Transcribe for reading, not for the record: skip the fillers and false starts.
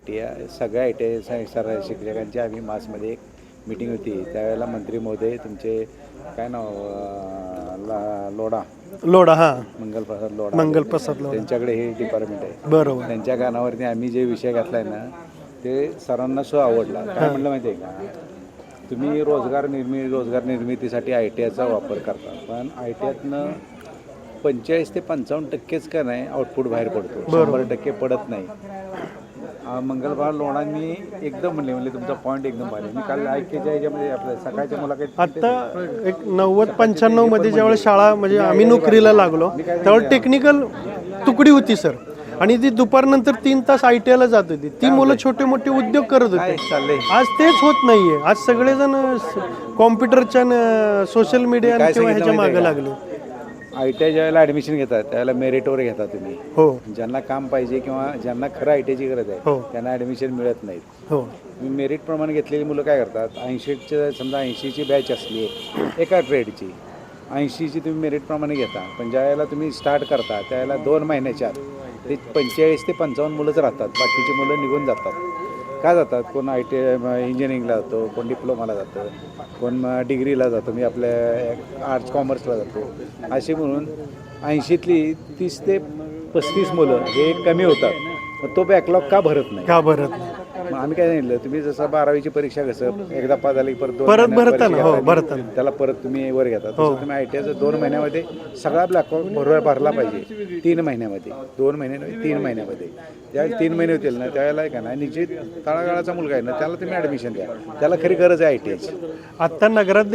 सगळ्या सर शिक्षकांची आम्ही मासमध्ये एक मीटिंग होती. त्यावेळेला मंत्री महोदय तुमचे काय नाव लोढा लोढा हां मंगलप्रसाद लोढा त्यांच्याकडे हे डिपार्टमेंट आहे. बरोबर. त्यांच्या कानावरती आम्ही जे विषय घातला आहे ना ते सरांना आवडला. काय म्हटलं माहिती आहे का, तुम्ही रोजगार निर्मितीसाठी ITIचा वापर करता, पण ITIतनं 45 ते 55% का नाही आउटपुट बाहेर पडतो, 100% पडत नाही. मंगलबार लोणांनी एकदम म्हणले तुमचा पॉईंट एकदम भारी. मी काल ऐकायच्या याच्यामध्ये आपल्या सकाळच्या मुलाखत आता एक 90-95 मध्ये ज्यावेळेस शाळा म्हणजे आम्ही नोकरीला लागलो त्यावेळेस टेक्निकल तुकडी होती सर, आणि ती दुपारनंतर 3 तास ITIला जात होती. ती मुलं छोटे मोठे उद्योग करत होते. आज तेच होत नाहीये. आज सगळेजण कॉम्प्युटरच्या सोशल मीडिया किंवा ह्याच्या मागे लागले. ITI ज्यावेळेला ॲडमिशन घेतात त्यावेळेला मेरिटवर घेता तुम्ही. हो. ज्यांना काम पाहिजे किंवा ज्यांना खरं ITIची गरज आहे त्यांना ॲडमिशन मिळत नाहीत. हो. मेरिट प्रमाणे घेतलेली मुलं काय करतात, 80चं समजा 80ची बॅच असली एका ट्रेडची, 80ची तुम्ही मेरिटप्रमाणे घेता, पण ज्यावेळेला तुम्ही स्टार्ट करता त्यावेळेला 2 महिन्याच्या आत ते 45 ते 55 मुलंच राहतात. बाकीची मुलं निघून जातात. का जातात? कोण इंजिनिअरिंगला जातो, कोण डिप्लोमाला जातं, कोण डिग्रीला जातो, मी आपल्या आर्ट्स कॉमर्सला जातो. अशी म्हणून 80तली 30 ते 35 मुलं हे कमी होतात. मग तो बॅकलॉग का भरत नाही? मग आम्ही काय सांगितलं, तुम्ही जसं 12वीची परीक्षा कसं एकदा पास झाली परत त्याला परत तुम्ही वर घेता, तसं तुम्ही ITIचं 2 महिन्यामध्ये सगळा ब्लॅकलॉग भरला पाहिजे. 3 महिन्यामध्ये, 2 महिन्यामध्ये, 3 महिन्यामध्ये. ज्यावेळेस 3 महिने होतील ना त्यावेळेला का नाही निश्चित तळागाळाचा मुलगा आहे ना त्याला तुम्ही ॲडमिशन द्या, त्याला खरी गरज आहे ITIची. आता नगरात